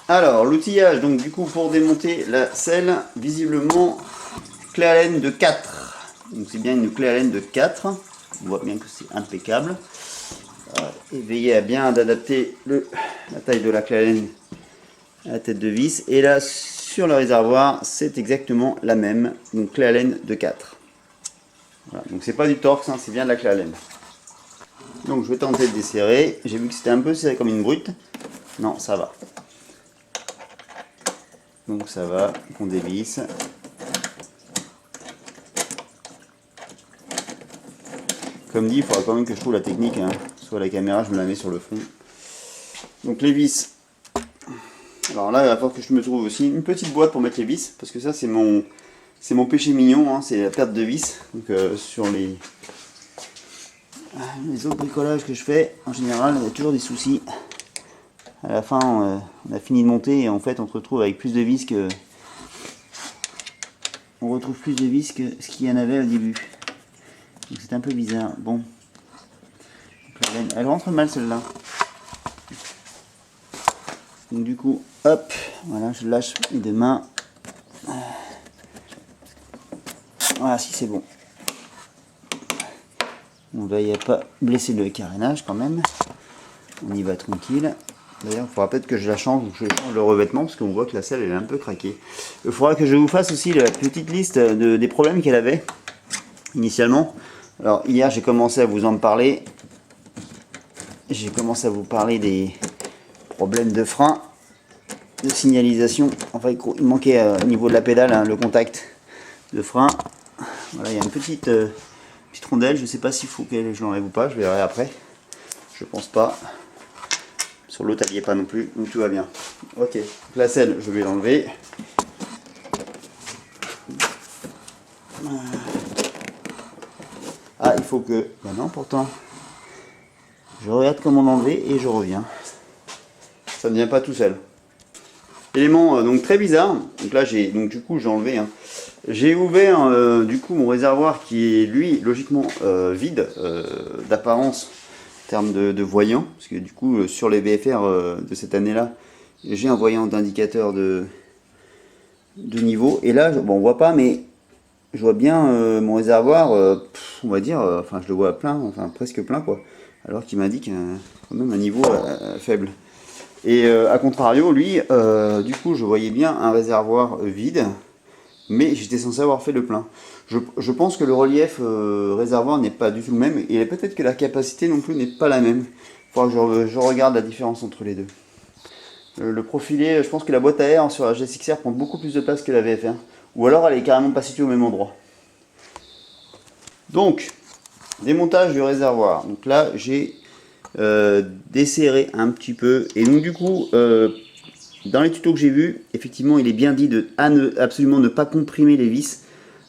Alors, l'outillage, donc du coup, pour démonter la selle, visiblement, clé à laine de 4. Donc c'est bien une clé à laine de 4. On voit bien que c'est impeccable. Et veillez à bien adapter la taille de la clé à laine à la tête de vis. Et là, sur le réservoir, c'est exactement la même. Donc clé à laine de 4. Voilà, donc c'est pas du torx, hein, c'est bien de la clé à laine. Donc je vais tenter de desserrer. J'ai vu que c'était un peu serré comme une brute. Non, ça va. Donc ça va, on dévisse. Comme dit, il faudra quand même que je trouve la technique, hein. Soit la caméra, je me la mets sur le fond. Donc les vis. Alors là, il va falloir que je me trouve aussi une petite boîte pour mettre les vis, parce que ça c'est mon péché mignon, hein, c'est la perte de vis. Donc sur les autres bricolages que je fais, en général, il y a toujours des soucis. À la fin, on a fini de monter et en fait, on se retrouve avec plus de vis que... On retrouve plus de vis que ce qu'il y en avait au début. Donc c'est un peu bizarre. Bon. Elle rentre mal celle-là. Donc du coup, hop, voilà, je lâche mes deux mains. Voilà, si c'est bon. On veille à pas blesser le carénage quand même. On y va tranquille. D'ailleurs, il faudra peut-être que je la change ou que je change le revêtement parce qu'on voit que la selle elle est un peu craquée. Il faudra que je vous fasse aussi la petite liste des problèmes qu'elle avait initialement. Alors hier j'ai commencé à vous en parler. J'ai commencé à vous parler des problèmes de frein, de signalisation. Enfin il manquait au niveau de la pédale, hein, le contact de frein. Voilà, il y a une petite rondelle. Je ne sais pas s'il faut que je l'enlève ou pas, je verrai après. Je pense pas. Sur l'autre elle n'y est pas non plus, donc tout va bien. Ok, donc la selle je vais l'enlever. Ah, il faut que... Ben non, pourtant. Je regarde comment l'enlever et je reviens. Ça ne vient pas tout seul. Élément donc très bizarre. Donc là, du coup, j'ai enlevé. Hein. J'ai ouvert du coup mon réservoir qui est lui logiquement vide d'apparence en termes de voyant. Parce que du coup, sur les VFR de cette année-là, j'ai un voyant d'indicateur de niveau. Et là, bon, on voit pas, mais je vois bien mon réservoir, on va dire, enfin je le vois plein, enfin presque plein quoi, alors qu'il m'indique quand même un niveau faible. Et à contrario, lui, du coup je voyais bien un réservoir vide, mais j'étais censé avoir fait le plein. Je pense que le relief réservoir n'est pas du tout le même, et peut-être que la capacité non plus n'est pas la même. Il faudra que je regarde la différence entre les deux. Le profilé, je pense que la boîte à air sur la GSX-R prend beaucoup plus de place que la VFR. Ou alors elle est carrément pas située au même endroit. Donc, démontage du réservoir. Donc là, j'ai desserré un petit peu. Et donc du coup, dans les tutos que j'ai vus, effectivement, il est bien dit de absolument ne pas comprimer les vis.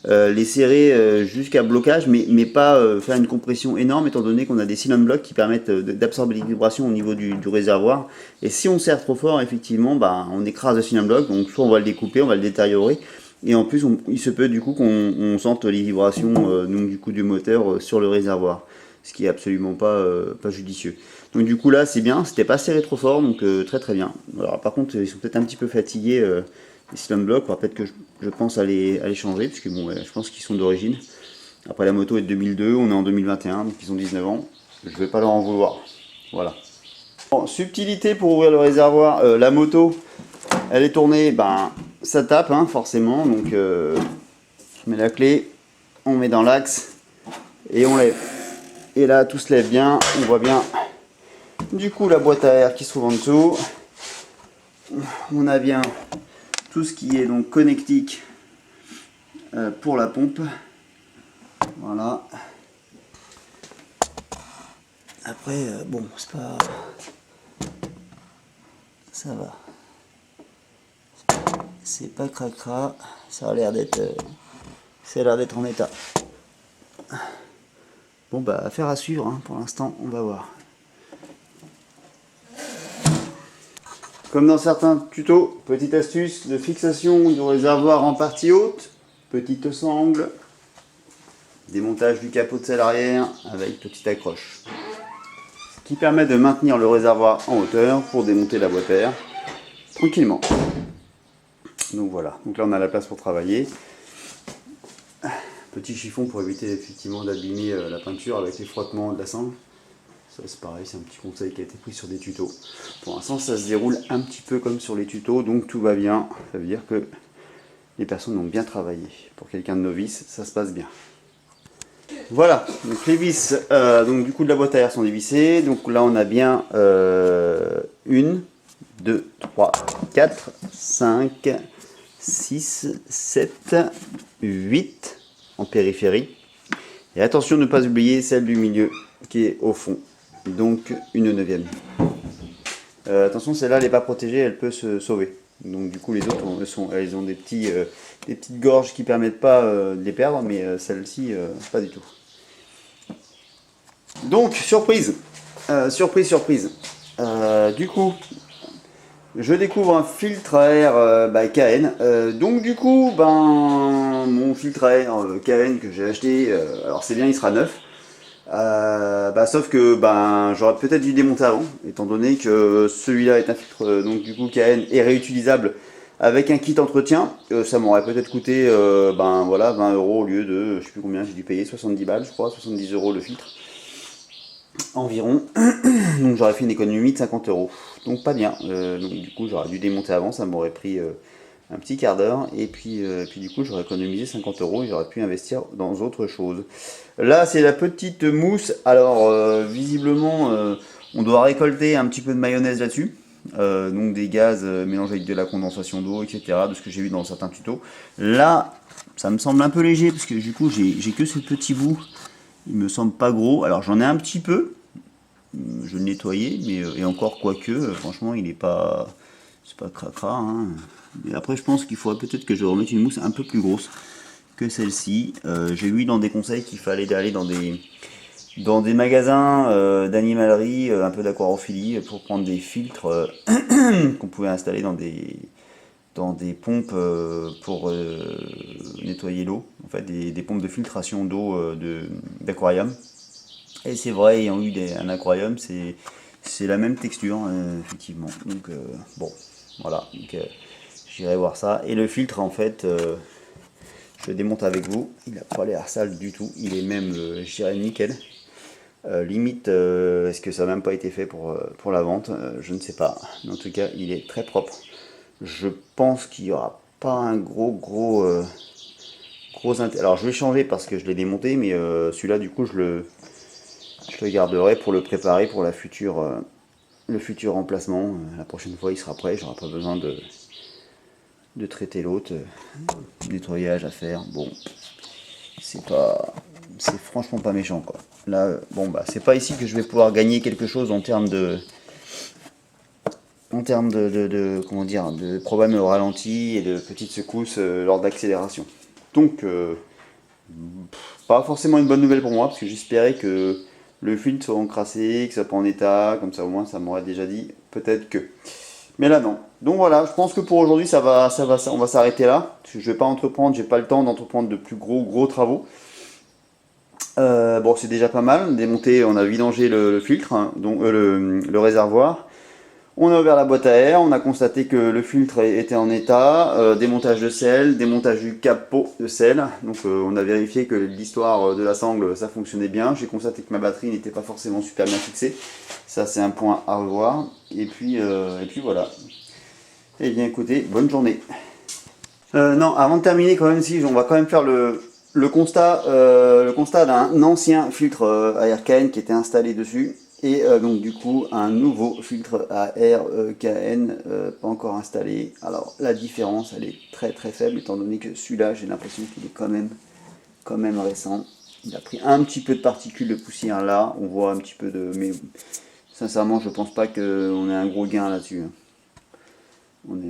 Les serrer jusqu'à blocage, mais pas faire une compression énorme, étant donné qu'on a des cylinder blocks qui permettent d'absorber les vibrations au niveau du réservoir. Et si on serre trop fort, effectivement, bah, on écrase le cylinder block, donc soit on va le découper, on va le détériorer, et en plus il se peut du coup qu'on sente les vibrations donc, du coup du moteur sur le réservoir, ce qui est absolument pas judicieux. Donc du coup là c'est bien, c'était pas serré trop fort, donc très très bien. Alors par contre ils sont peut-être un petit peu fatigués les cylinder blocks, peut-être que je pense à les changer, parce que bon, je pense qu'ils sont d'origine. Après la moto est de 2002, on est en 2021, donc ils ont 19 ans. Je vais pas leur en vouloir. Voilà. Bon, subtilité pour ouvrir le réservoir, la moto, elle est tournée, ben ça tape hein, forcément, donc je mets la clé, on met dans l'axe et on lève. Et là tout se lève bien, on voit bien du coup la boîte à air qui se trouve en dessous. On a bien tout ce qui est donc connectique pour la pompe. Voilà. Après, bon, c'est pas... Ça va. C'est pas cracra. Ça a l'air d'être... ça a l'air d'être en état. Bon, bah, affaire à suivre. Hein. Pour l'instant, on va voir. Comme dans certains tutos, petite astuce de fixation du réservoir en partie haute. Petite sangle. Démontage du capot de selle arrière avec petite accroche. Ce qui permet de maintenir le réservoir en hauteur pour démonter la boîte à air. tranquillement. Donc voilà, donc là on a la place pour travailler. Petit chiffon pour éviter effectivement d'abîmer la peinture avec les frottements de la sangle. Ça c'est pareil, c'est un petit conseil qui a été pris sur des tutos. Pour l'instant ça se déroule un petit peu comme sur les tutos, donc tout va bien. Ça veut dire que les personnes ont bien travaillé. Pour quelqu'un de novice, ça se passe bien. Voilà, donc les vis donc du coup de la boîte à air sont dévissées. Donc là on a bien 1, 2, 3, 4, 5, 6, 7, 8 en périphérie. Et attention de ne pas oublier celle du milieu qui est au fond, donc une neuvième. Attention, celle-là elle n'est pas protégée, elle peut se sauver. Donc du coup les autres elles ont des petites gorges qui permettent pas de les perdre, mais celle-ci pas du tout. Donc surprise, surprise. Du coup je découvre un filtre à air KN. Donc du coup, mon filtre à air KN que j'ai acheté, alors c'est bien, il sera neuf. Sauf que j'aurais peut-être dû démonter avant, étant donné que celui-là est un filtre donc du coup KN est réutilisable avec un kit entretien. Ça m'aurait peut-être coûté 20 € au lieu de, je sais plus combien j'ai dû payer, 70 balles je crois, 70 € le filtre environ. Donc j'aurais fait une économie de 50 €. Donc pas bien. Donc du coup j'aurais dû démonter avant, ça m'aurait pris un petit quart d'heure. Et puis du coup j'aurais économisé 50 € et j'aurais pu investir dans autre chose. Là c'est la petite mousse. Alors visiblement on doit récolter un petit peu de mayonnaise là-dessus. Donc des gaz mélangés avec de la condensation d'eau, etc. De ce que j'ai vu dans certains tutos. Là ça me semble un peu léger parce que du coup j'ai que ce petit bout. Il me semble pas gros. Alors j'en ai un petit peu. Je le nettoyais, mais et encore quoique, franchement, il est pas, c'est pas cracra. Hein. Mais après, je pense qu'il faudrait peut-être que je remette une mousse un peu plus grosse que celle-ci. J'ai vu dans des conseils qu'il fallait aller dans des magasins d'animalerie, un peu d'aquarophilie, pour prendre des filtres qu'on pouvait installer dans des pompes pour nettoyer l'eau, en fait des pompes de filtration d'eau d'aquarium. Et c'est vrai, ayant eu un aquarium, c'est la même texture, effectivement. Donc bon, voilà, j'irai voir ça. Et le filtre, en fait, je le démonte avec vous. Il n'a pas l'air sale du tout. Il est même, je dirais, nickel. Limite, est-ce que ça n'a même pas été fait pour la vente? Je ne sais pas. Mais en tout cas, il est très propre. Je pense qu'il n'y aura pas un gros intérêt. Alors je vais changer parce que je l'ai démonté, mais celui-là, du coup, je le garderai pour le préparer pour le futur remplacement. La prochaine fois, il sera prêt. J'aurai pas besoin de traiter l'autre. Nettoyage à faire. Bon, c'est franchement pas méchant, quoi. Là, c'est pas ici que je vais pouvoir gagner quelque chose en termes de comment dire, de problèmes au ralenti et de petites secousses lors d'accélération. Donc, pas forcément une bonne nouvelle pour moi, parce que j'espérais que le filtre soit encrassé, que ça soit pas en état, comme ça au moins ça m'aurait déjà dit peut-être que. Mais là non. Donc voilà, je pense que pour aujourd'hui on va s'arrêter là. Parce que je vais pas entreprendre, j'ai pas le temps d'entreprendre de plus gros travaux. Bon, c'est déjà pas mal. Démonté, on a vidangé le filtre, hein, donc le réservoir. On a ouvert la boîte à air, on a constaté que le filtre était en état, démontage de sel, démontage du capot de sel. Donc on a vérifié que l'histoire de la sangle, ça fonctionnait bien. J'ai constaté que ma batterie n'était pas forcément super bien fixée. Ça c'est un point à revoir. Et puis voilà. Et bien écoutez, bonne journée. Non, avant de terminer quand même, si on va quand même faire le constat d'un ancien filtre à air KN qui était installé dessus. Et donc du coup un nouveau filtre à air KN pas encore installé. Alors la différence elle est très faible étant donné que celui-là j'ai l'impression qu'il est quand même récent. Il a pris un petit peu de particules de poussière là, on voit un petit peu de... mais sincèrement je pense pas qu'on ait un gros gain là-dessus. Non,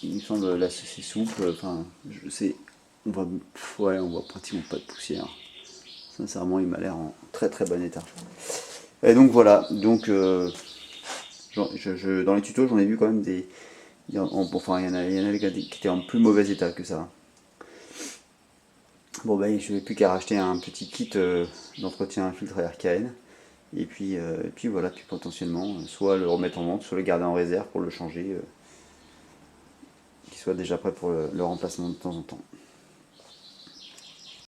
il me semble là c'est souple, enfin je sais, on voit pratiquement pas de poussière. Sincèrement, il m'a l'air en très bon état. Et donc voilà, donc dans les tutos, j'en ai vu quand même des... Enfin, il y en avait qui étaient en plus mauvais état que ça. Bon je n'ai plus qu'à racheter un petit kit d'entretien filtre à air KN. Et puis voilà, puis potentiellement, soit le remettre en vente, soit le garder en réserve pour le changer, qu'il soit déjà prêt pour le remplacement de temps en temps.